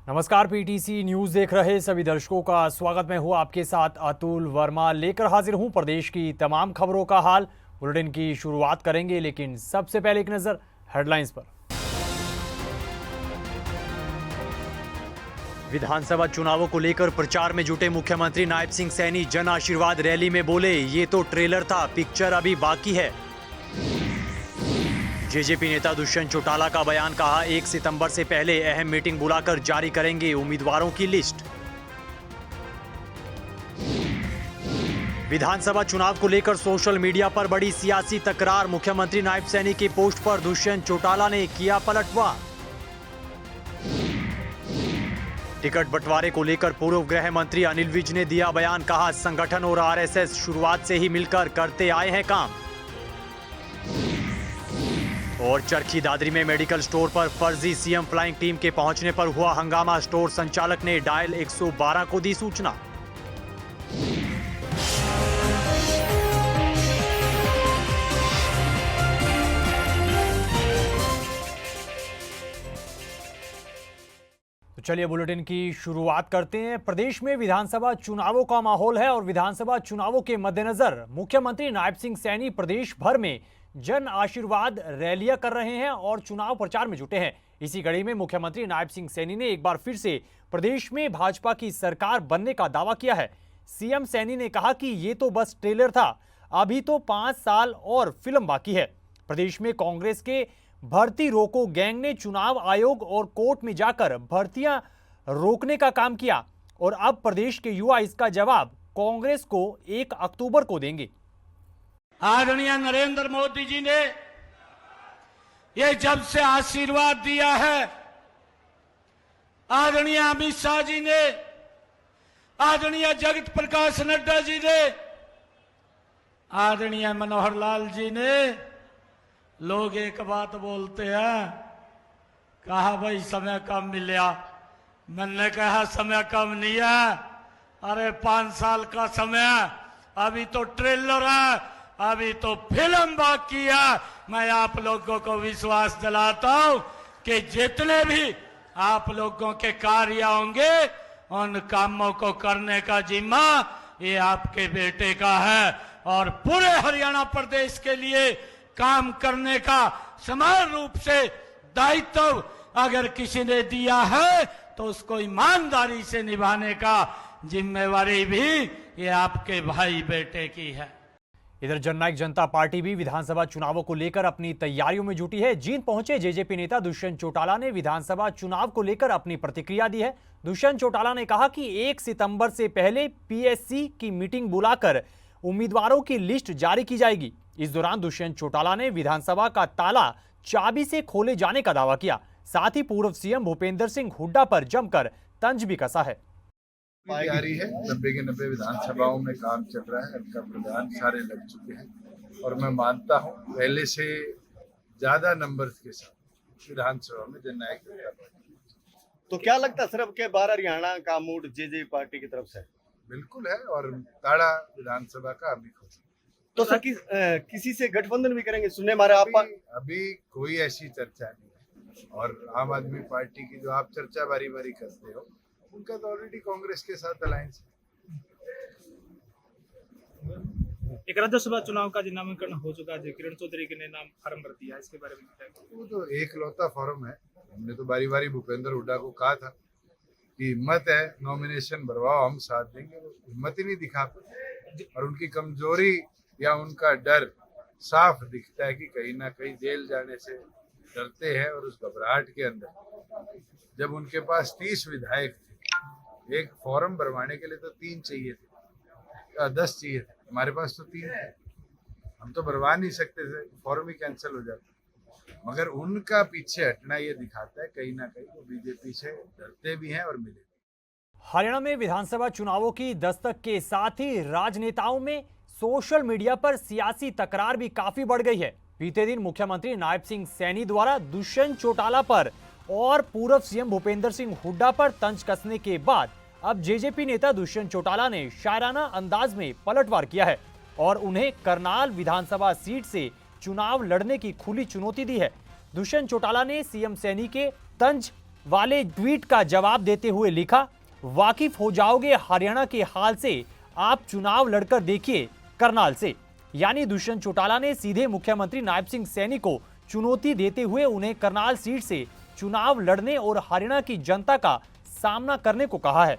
नमस्कार, PTC news देख रहे सभी दर्शकों का स्वागत। मैं हूं आपके साथ अतुल वर्मा, लेकर हाजिर हूं प्रदेश की तमाम खबरों का हाल। बुलेटिन की शुरुआत करेंगे, लेकिन सबसे पहले एक नजर हेडलाइंस पर। विधानसभा चुनावों को लेकर प्रचार में जुटे मुख्यमंत्री नायब सिंह सैनी जन आशीर्वाद रैली में बोले, ये तो ट्रेलर था, पिक्चर अभी बाकी है। जेजेपी नेता दुष्यंत चौटाला का बयान, कहा 1 सितंबर से पहले अहम मीटिंग बुलाकर जारी करेंगे उम्मीदवारों की लिस्ट। विधानसभा चुनाव को लेकर सोशल मीडिया पर बड़ी सियासी तकरार, मुख्यमंत्री नायब सैनी के पोस्ट पर दुष्यंत चौटाला ने किया पलटवार। टिकट बंटवारे को लेकर पूर्व गृह मंत्री अनिल विज ने दिया बयान, कहा संगठन और आरएसएस शुरुआत से ही मिलकर करते आए हैं काम। और चरखी दादरी में मेडिकल स्टोर पर फर्जी सीएम फ्लाइंग टीम के पहुंचने पर हुआ हंगामा, स्टोर संचालक ने डायल 112 को दी सूचना। तो चलिए बुलेटिन की शुरुआत करते हैं। प्रदेश में विधानसभा चुनावों का माहौल है और विधानसभा चुनावों के मद्देनजर मुख्यमंत्री नायब सिंह सैनी प्रदेश भर में जन आशीर्वाद रैलियां कर रहे हैं और चुनाव प्रचार में जुटे हैं। इसी कड़ी में मुख्यमंत्री नायब सिंह सैनी ने एक बार फिर से प्रदेश में भाजपा की सरकार बनने का दावा किया है। सीएम सैनी ने कहा कि ये तो बस ट्रेलर था, अभी तो 5 साल और फिल्म बाकी है। प्रदेश में कांग्रेस के भर्ती रोको गैंग ने चुनाव आयोग और कोर्ट में जाकर भर्तियां रोकने का काम किया और अब प्रदेश के युवा इसका जवाब कांग्रेस को 1 अक्टूबर को देंगे। आदरणीय नरेंद्र मोदी जी ने ये जब से आशीर्वाद दिया है, आदरणीय अमित शाह जी ने, आदरणीय जगत प्रकाश नड्डा जी ने, आदरणीय मनोहर लाल जी ने, लोग एक बात बोलते हैं, कहा भाई समय कम मिला। मैंने कहा समय कम नहीं है, अरे 5 साल का समय, अभी तो ट्रेलर है, अभी तो फिल्म बाकी है। मैं आप लोगों को विश्वास दिलाता हूं कि जितने भी आप लोगों के कार्य होंगे उन कामों को करने का जिम्मा ये आपके बेटे का है और पूरे हरियाणा प्रदेश के लिए काम करने का समान रूप से दायित्व अगर किसी ने दिया है तो उसको ईमानदारी से निभाने का जिम्मेवारी भी ये आपके भाई बेटे की है। इधर जननायक जनता पार्टी भी विधानसभा चुनावों को लेकर अपनी तैयारियों में जुटी है। जींद पहुंचे जेजेपी नेता दुष्यंत चौटाला ने विधानसभा चुनाव को लेकर अपनी प्रतिक्रिया दी है। दुष्यंत चौटाला ने कहा कि 1 सितंबर से पहले पीएससी की मीटिंग बुलाकर उम्मीदवारों की लिस्ट जारी की जाएगी। इस दौरान दुष्यंत चौटाला ने विधानसभा का ताला चाबी से खोले जाने का दावा किया। साथ ही पूर्व सीएम भूपेंद्र सिंह हुड्डा पर जमकर तंज भी कसा है। तैयारी है, 90 के 90 विधानसभाओं में काम चल रहा है, उनका प्रधान सारे लग चुके हैं और मैं मानता हूं पहले से ज्यादा नंबर्स के साथ विधानसभा में जननायक जनता पार्टी। तो क्या लगता है सर, अब के बार हरियाणा का मूड जेजे पार्टी की तरफ से? बिल्कुल है और ताड़ा विधानसभा का अभी खुद। तो सर किसी से गठबंधन भी करेंगे? सुनने मारे आप अभी कोई ऐसी चर्चा नहीं है और आम आदमी पार्टी की जो आप चर्चा बारी बारी करते हो उनका तो ऑलरेडी कांग्रेस के साथ अलायंस है। एक राज्यसभा चुनाव का नामांकन हो चुका है, किरण चौधरी ने नाम फॉर्म भर दिया, इसके बारे में वो तो एक लौता फॉर्म है। हमने तो बारी बारी भूपेंद्र हुड्डा को कहा था कि हिम्मत है नॉमिनेशन भरवाओ, हम साथ देंगे। वो हिम्मत ही नहीं दिखा पाते और उनकी कमजोरी या उनका डर साफ दिखता है कि कहीं ना कहीं जेल जाने से डरते हैं और उस घबराहट के अंदर जब उनके पास 30 विधायक थे, एक फॉर्म भरवाने के लिए तो 3 चाहिए थे, 10 चाहिए थे, हमारे पास तो 3 थे, हम तो भरवा नहीं सकते थे, फॉर्म ही कैंसिल हो जाता। मगर उनका पीछे हटना ये दिखाता है कहीं ना कहीं वो बीजेपी से डरते भी हैं और मिले। हरियाणा में विधानसभा चुनावों की दस्तक के साथ ही राजनेताओं में सोशल मीडिया पर सियासी तकरार भी काफी बढ़ गई है। बीते दिन मुख्यमंत्री नायब सिंह सैनी द्वारा दुष्यंत चौटाला पर और पूर्व सीएम भूपेंद्र सिंह हुड्डा पर तंज कसने के बाद अब जेजेपी नेता दुष्यंत चौटाला ने शायराना अंदाज में पलटवार किया है और उन्हें करनाल विधानसभा सीट से चुनाव लड़ने की खुली चुनौती दी है। दुष्यंत चौटाला ने सीएम सैनी के तंज वाले ट्वीट का जवाब देते हुए लिखा, वाकिफ हो जाओगे हरियाणा के हाल से, आप चुनाव लड़कर देखिए करनाल से। यानी दुष्यंत चौटाला ने सीधे मुख्यमंत्री नायब सिंह सैनी को चुनौती देते हुए उन्हें करनाल सीट से चुनाव लड़ने और हरियाणा की जनता का सामना करने को कहा है।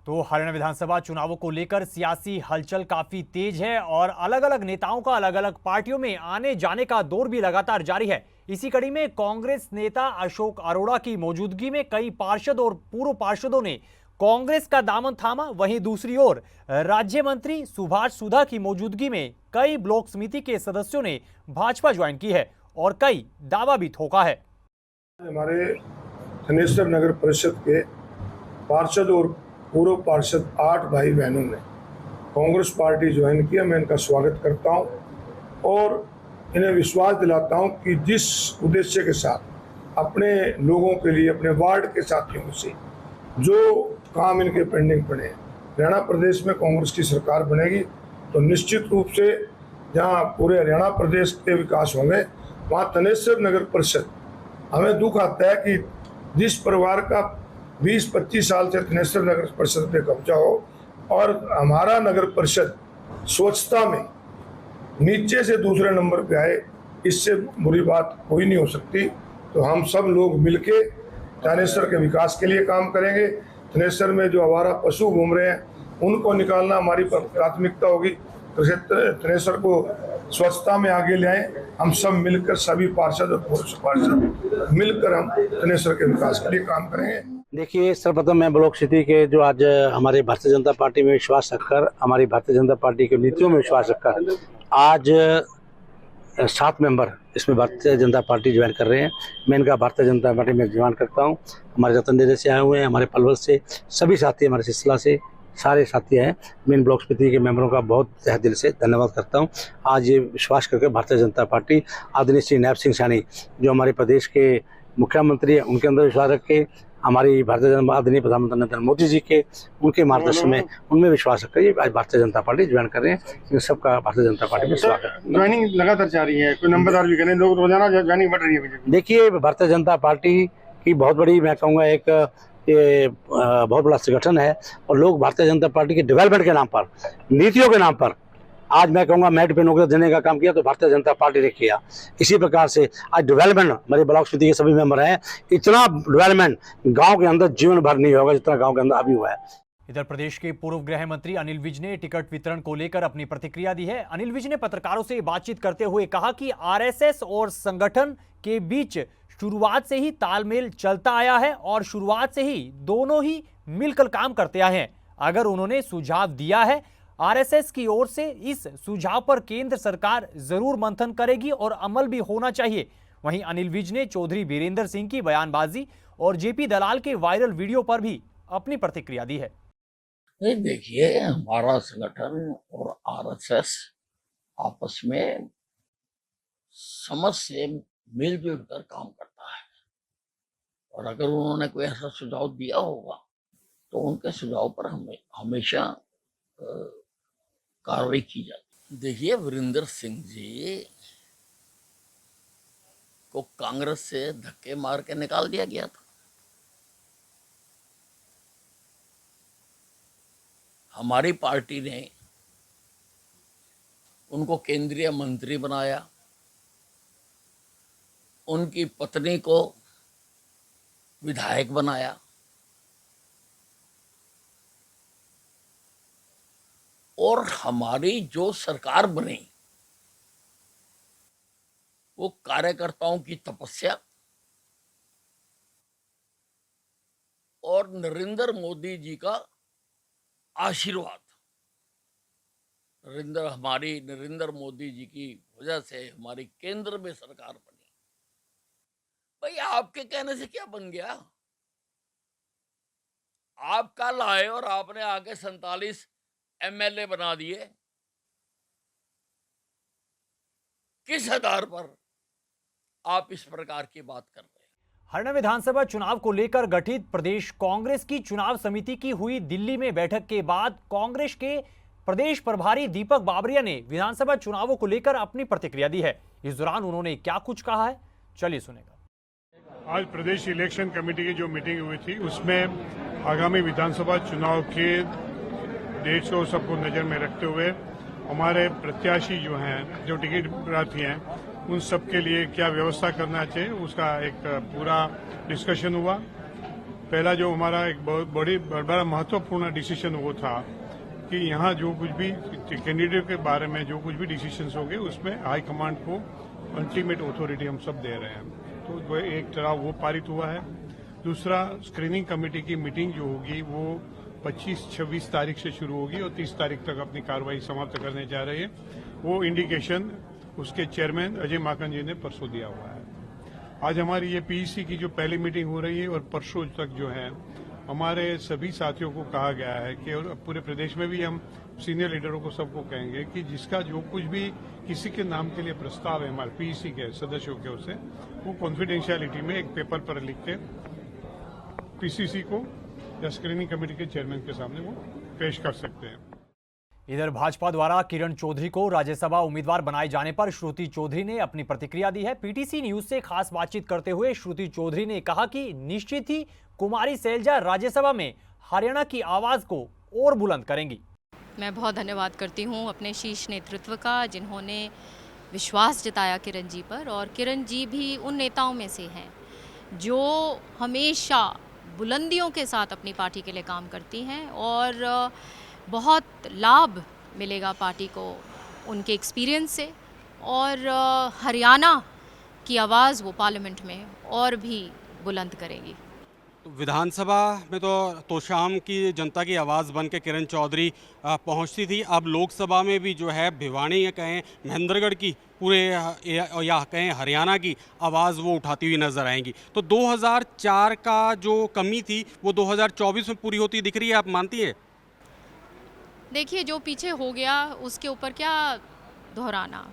तो हरियाणा विधानसभा चुनावों को लेकर सियासी हलचल काफी तेज है और अलग अलग नेताओं का अलग अलग पार्टियों में आने जाने का दौर भी लगातार जारी है। इसी कड़ी में कांग्रेस नेता अशोक अरोड़ा की मौजूदगी में कई पार्षद और पूर्व पार्षदों ने कांग्रेस का दामन थामा। वहीं दूसरी ओर राज्य मंत्री सुभाष सुधा की मौजूदगी में कई ब्लॉक समिति के सदस्यों ने भाजपा ज्वाइन की है और कई दावा भी ठोका है। हमारे थनेसर नगर परिषद के पार्षद और पूर्व पार्षद 8 भाई बहनों ने कांग्रेस पार्टी ज्वाइन किया। मैं इनका स्वागत करता हूं और इन्हें विश्वास दिलाता हूं कि जिस उद्देश्य के साथ अपने लोगों के लिए, अपने वार्ड के साथियों से जो काम इनके पेंडिंग पड़े हैं, हरियाणा प्रदेश में कांग्रेस की सरकार बनेगी तो निश्चित रूप से जहां पूरे हरियाणा प्रदेश के विकास होंगे, वहां थनेसर नगर परिषद, हमें दुख आता है कि जिस परिवार का 20-25 साल से थनेसर नगर परिषद पे कब्जा हो और हमारा नगर परिषद स्वच्छता में नीचे से दूसरे नंबर पे आए, इससे बुरी बात कोई नहीं हो सकती। तो हम सब लोग मिलके थनेसर के विकास के लिए काम करेंगे। थनेसर में जो आवारा पशु घूम रहे हैं उनको निकालना हमारी प्राथमिकता होगी। थनेसर को स्वच्छता में आगे ले आए, हम सब मिलकर, सभी पार्षद और पूर्व पार्षद मिलकर हम थनेसर के विकास के लिए काम करेंगे। देखिए, सर्वप्रथम मैं ब्लॉक सिटी के जो आज हमारे भारतीय जनता पार्टी में विश्वास रखकर, हमारी भारतीय जनता पार्टी की नीतियों में विश्वास रखकर आज 7 मेंबर इसमें भारतीय जनता पार्टी ज्वाइन कर रहे हैं। मैं इनका भारतीय जनता पार्टी में ज्वाइन करता हूं। हमारे रतनदेव से आए हुए हैं, हमारे पलवल से, सभी साथी, हमारे सिसला से सारे साथी हैं। मैं इन ब्लॉक समिति के मेंबरों का बहुत तहे दिल से धन्यवाद करता हूं। आज ये विश्वास करके भारतीय जनता पार्टी आदरणीय श्री नायब सिंह सैनी जो हमारे प्रदेश के मुख्यमंत्री हैं, उनके अंदर विश्वास रख के, हमारी भारतीय जनता आदरणीय प्रधानमंत्री नरेंद्र मोदी जी के उनके मार्गदर्शन में, उनमें विश्वास रखकर आज भारतीय जनता पार्टी ज्वाइन कर रहे हैं। इन सबका भारतीय जनता पार्टी में स्वागत है। ज्वाइनिंग लगातार जारी है, कोई नंबरदार भी करें, लोग रोजाना ज्वाइनिंग बढ़ रही है। देखिए, भारतीय जनता पार्टी की बहुत बड़ी, मैं कहूँगा, एक ये बहुत बड़ा संगठन है और लोग भारतीय जनता पार्टी के डेवलपमेंट के नाम पर, नीतियों के नाम पर, आज मैं कहूँगा मेरिट पे नौकरी देने का काम किया तो भारतीय जनता पार्टी ने किया। इसी प्रकार से आज डेवलपमेंट, हमारे ब्लॉक समिति के सभी मेंबर हैं, इतना डेवलपमेंट गांव के अंदर जीवन भर नहीं होगा जितना गांव के अंदर अभी हुआ है। इधर प्रदेश के पूर्व गृह मंत्री अनिल विज ने टिकट वितरण को लेकर अपनी प्रतिक्रिया दी है। अनिल विज ने पत्रकारों से बातचीत करते हुए कहा कि आरएसएस और संगठन के बीच शुरुआत से ही तालमेल चलता आया है और शुरुआत से ही दोनों ही मिलकर काम करते आए हैं। अगर उन्होंने सुझाव दिया है आरएसएस की ओर से, इस सुझाव पर केंद्र सरकार जरूर मंथन करेगी और अमल भी होना चाहिए। वहीं अनिल विज ने चौधरी बीरेंद्र सिंह की बयानबाजी और जेपी दलाल के वायरल वीडियो पर भी अपनी प्रतिक्रिया दी है। नहीं, देखिए, हमारा संगठन और आरएसएस आपस में समझ से मिलजुल कर काम करता है और अगर उन्होंने कोई ऐसा सुझाव दिया होगा तो उनके सुझाव पर हमेशा कार्रवाई की जाती। देखिए, वीरेंद्र सिंह जी को कांग्रेस से धक्के मार के निकाल दिया गया था। हमारी पार्टी ने उनको केंद्रीय मंत्री बनाया, उनकी पत्नी को विधायक बनाया और हमारी जो सरकार बनी वो कार्यकर्ताओं की तपस्या और नरेंद्र मोदी जी का आशीर्वाद, नरेंद्र मोदी जी की वजह से हमारी केंद्र में सरकार बनी। भाई, आपके कहने से क्या बन गया? आप कल आए और आपने आके 47 एमएलए बना दिए। किस आधार पर आप इस प्रकार की बात कर रहे हैं? हरियाणा विधानसभा चुनाव को लेकर गठित प्रदेश कांग्रेस की चुनाव समिति की हुई दिल्ली में बैठक के बाद कांग्रेस के प्रदेश प्रभारी दीपक बाबरिया ने विधानसभा चुनावों को लेकर अपनी प्रतिक्रिया दी है। इस दौरान उन्होंने क्या कुछ कहा है, चलिए सुनेगा। आज प्रदेश इलेक्शन कमेटी की जो मीटिंग हुई थी उसमें आगामी विधानसभा चुनाव के डेट्स को सबको नजर में रखते हुए हमारे प्रत्याशी जो हैं, जो टिकट प्रार्थी हैं, उन सब के लिए क्या व्यवस्था करना चाहिए उसका एक पूरा डिस्कशन हुआ। पहला जो हमारा एक बहुत बड़ा महत्वपूर्ण डिसीजन वो था कि यहाँ जो कुछ भी कैंडिडेट के बारे में जो कुछ भी डिसीजन होंगे उसमें हाई कमांड को अल्टीमेट अथॉरिटी हम सब दे रहे हैं। तो वो एक तरह वो पारित हुआ है। दूसरा, स्क्रीनिंग कमेटी की मीटिंग जो होगी वो 25-26 तारीख से शुरू होगी और 30 तारीख तक अपनी कार्रवाई समाप्त करने जा रही है। वो इंडिकेशन उसके चेयरमैन अजय माकन जी ने परसों दिया हुआ है। आज हमारी ये पीईसी की जो पहली मीटिंग हो रही है और परसों तक जो है हमारे सभी साथियों को कहा गया है कि और पूरे प्रदेश में भी हम सीनियर लीडरों को सबको कहेंगे कि जिसका जो कुछ भी किसी के नाम के लिए प्रस्ताव है हमारे पीईसी के सदस्यों के ओर से, वो कॉन्फिडेंशियलिटी में एक पेपर पर लिख के पीसीसी को या स्क्रीनिंग कमेटी के चेयरमैन के सामने वो पेश कर सकते हैं। इधर भाजपा द्वारा किरण चौधरी को राज्यसभा उम्मीदवार बनाए जाने पर श्रुति चौधरी ने अपनी प्रतिक्रिया दी है। पीटीसी न्यूज से खास बातचीत करते हुए श्रुति चौधरी ने कहा कि निश्चित ही कुमारी सैलजा राज्यसभा में हरियाणा की आवाज को और बुलंद करेंगी। मैं बहुत धन्यवाद करती हूँ अपने शीर्ष नेतृत्व का, जिन्होंने विश्वास जताया किरण जी पर, और किरण जी भी उन नेताओं में से हैं जो हमेशा बुलंदियों के साथ अपनी पार्टी के लिए काम करती हैं और बहुत लाभ मिलेगा पार्टी को उनके एक्सपीरियंस से, और हरियाणा की आवाज़ वो पार्लियामेंट में और भी बुलंद करेंगी। विधानसभा में तो तोशाम की जनता की आवाज़ बन के किरण चौधरी पहुंचती थी। अब लोकसभा में भी जो है भिवानी या कहें महेंद्रगढ़ की पूरे या कहें हरियाणा की आवाज़ वो उठाती हुई नजर आएंगी। तो 2004 का जो कमी थी वो 2024 में पूरी होती दिख रही है, आप मानती है? देखिए, जो पीछे हो गया उसके ऊपर क्या दोहराना।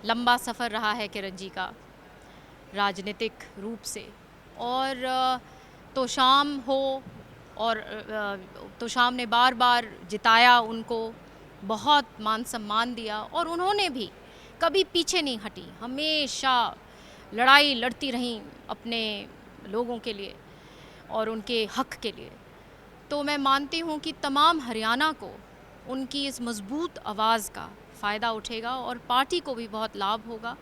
लंबा सफ़र रहा है किरण जी का राजनीतिक रूप से, और तोशाम हो और तोशाम ने बार बार जिताया उनको, बहुत मान सम्मान दिया, और उन्होंने भी कभी पीछे नहीं हटी, हमेशा लड़ाई लड़ती रहीं अपने लोगों के लिए और उनके हक के लिए। तो मैं मानती हूँ कि तमाम हरियाणा को उनकी इस मजबूत आवाज़ का फ़ायदा उठेगा और पार्टी को भी बहुत लाभ होगा,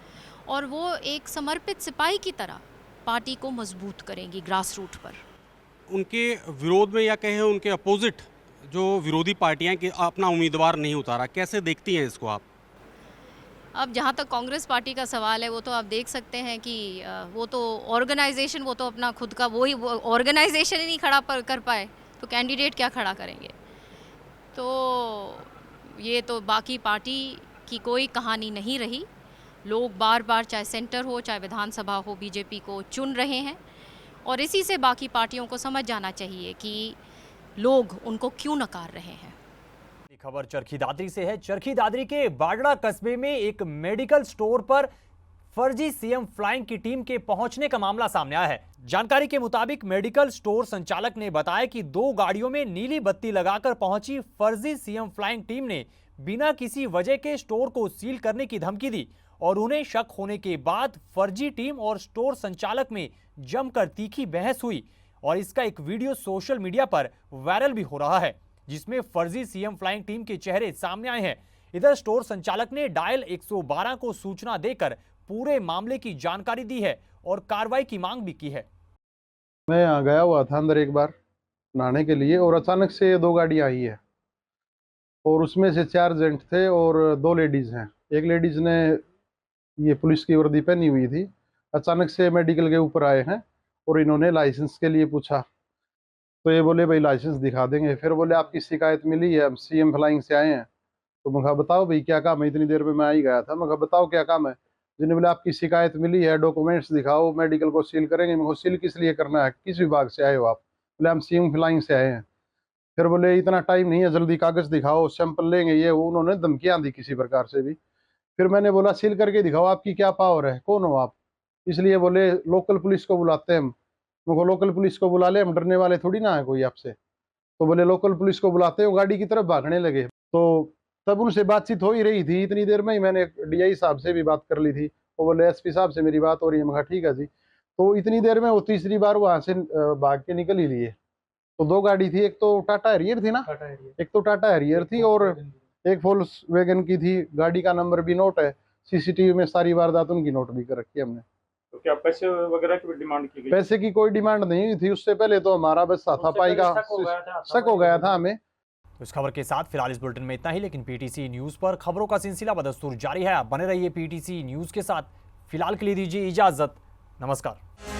और वो एक समर्पित सिपाही की तरह पार्टी को मजबूत करेंगी ग्रास रूट पर। उनके विरोध में या कहें उनके अपोजिट जो विरोधी पार्टियां कि अपना उम्मीदवार नहीं उतारा, कैसे देखती हैं इसको आप? अब जहाँ तक कांग्रेस पार्टी का सवाल है, वो तो आप देख सकते हैं कि वो तो ऑर्गेनाइजेशन, वो तो अपना खुद का वो ऑर्गेनाइजेशन ही नहीं खड़ा कर पाए, तो कैंडिडेट क्या खड़ा करेंगे? तो ये तो बाकी पार्टी की कोई कहानी नहीं रही। लोग बार बार, चाहे सेंटर हो चाहे विधानसभा हो, बीजेपी को चुन रहे हैं, और इसी से बाकी पार्टियों को समझ जाना चाहिए कि लोग उनको क्यों नकार रहे हैं। खबर चरखी दादरी से है। चरखी दादरी के बाडड़ा कस्बे में एक मेडिकल स्टोर पर फर्जी सीएम फ्लाइंग की टीम के पहुंचने का मामला सामने आया है। जानकारी के मुताबिक मेडिकल स्टोर संचालक ने बताया कि 2 गाड़ियों में नीली बत्ती लगाकर पहुंची फर्जी सीएम फ्लाइंग टीम ने बिना किसी वजह के स्टोर को सील करने की धमकी दी, और उन्हें शक होने के बाद फर्जी टीम और स्टोर संचालक में जमकर तीखी बहस हुई, और इसका एक वीडियो सोशल मीडिया पर वायरल भी हो रहा है, जिसमें फर्जी सीएम फ्लाइंग टीम के चेहरे सामने आए हैं। इधर स्टोर संचालक ने डायल 112 को सूचना देकर पूरे मामले की जानकारी दी है और कार्रवाई की मांग भी की है। मैं यहाँ गया हुआ था अंदर एक बार नहाने के लिए, और अचानक से 2 गाड़ी आई है, और उसमें से 4 जेंट थे और 2 लेडीज हैं। एक लेडीज ने ये पुलिस की वर्दी पहनी हुई थी। अचानक से मेडिकल के ऊपर आए हैं और इन्होंने लाइसेंस के लिए पूछा, तो ये बोले भाई लाइसेंस दिखा देंगे। फिर बोले आपकी शिकायत मिली है, हम सीएम फ्लाइंग से आए हैं। तो मैं कहा बताओ भाई क्या काम है, इतनी देर में मैं आ ही गया था। मैं कहा बताओ क्या काम है। जिन्होंने बोले आपकी शिकायत मिली है, डॉक्यूमेंट्स दिखाओ, मेडिकल को सील करेंगे। मैं सील किस लिए करना है, किस विभाग से आए हो आप? बोले हम सीएम फ्लाइंग से आए हैं। फिर बोले इतना टाइम नहीं है, जल्दी कागज दिखाओ, सैंपल लेंगे। ये उन्होंने धमकियां दी किसी प्रकार से भी। फिर मैंने बोला सील करके दिखाओ, आपकी क्या पावर है, कौन हो आप? इसलिए बोले लोकल पुलिस को बुलाते हैं हम। उनको लोकल पुलिस को बुला ले, हम डरने वाले थोड़ी ना है कोई आपसे। तो बोले लोकल पुलिस को बुलाते हैं, गाड़ी की तरफ भागने लगे। तो तब उनसे बातचीत हो ही रही थी, इतनी देर में ही मैंने डीआई साहब से भी बात कर ली थी। वो बोले एसपी साहब से मेरी बात हो रही है। मैं कहा ठीक है जी। तो इतनी देर में वो तीसरी बार वहां से भाग के निकल ही लिए। तो दो गाड़ी थी, एक तो टाटा हैरियर थी ना, एक तो टाटा हैरियर थी और एक वोल्क्सवैगन की थी। गाड़ी का नंबर भी नोट है, सीसीटीवी में सारी वारदात उनकी नोट भी कर रखी है हमने। तो क्या पैसे वगैरह की डिमांड की गई? पैसे की कोई डिमांड नहीं हुई थी। उससे पहले तो हमारा बस हाथापाई का शक हो गया था हमें। तो इस खबर के साथ फिलहाल इस बुलेटिन में इतना ही, लेकिन पीटीसी न्यूज पर खबरों का सिलसिला बदस्तूर जारी है। आप बने रहिए पीटीसी न्यूज के साथ। फिलहाल के लिए दीजिए इजाजत। नमस्कार।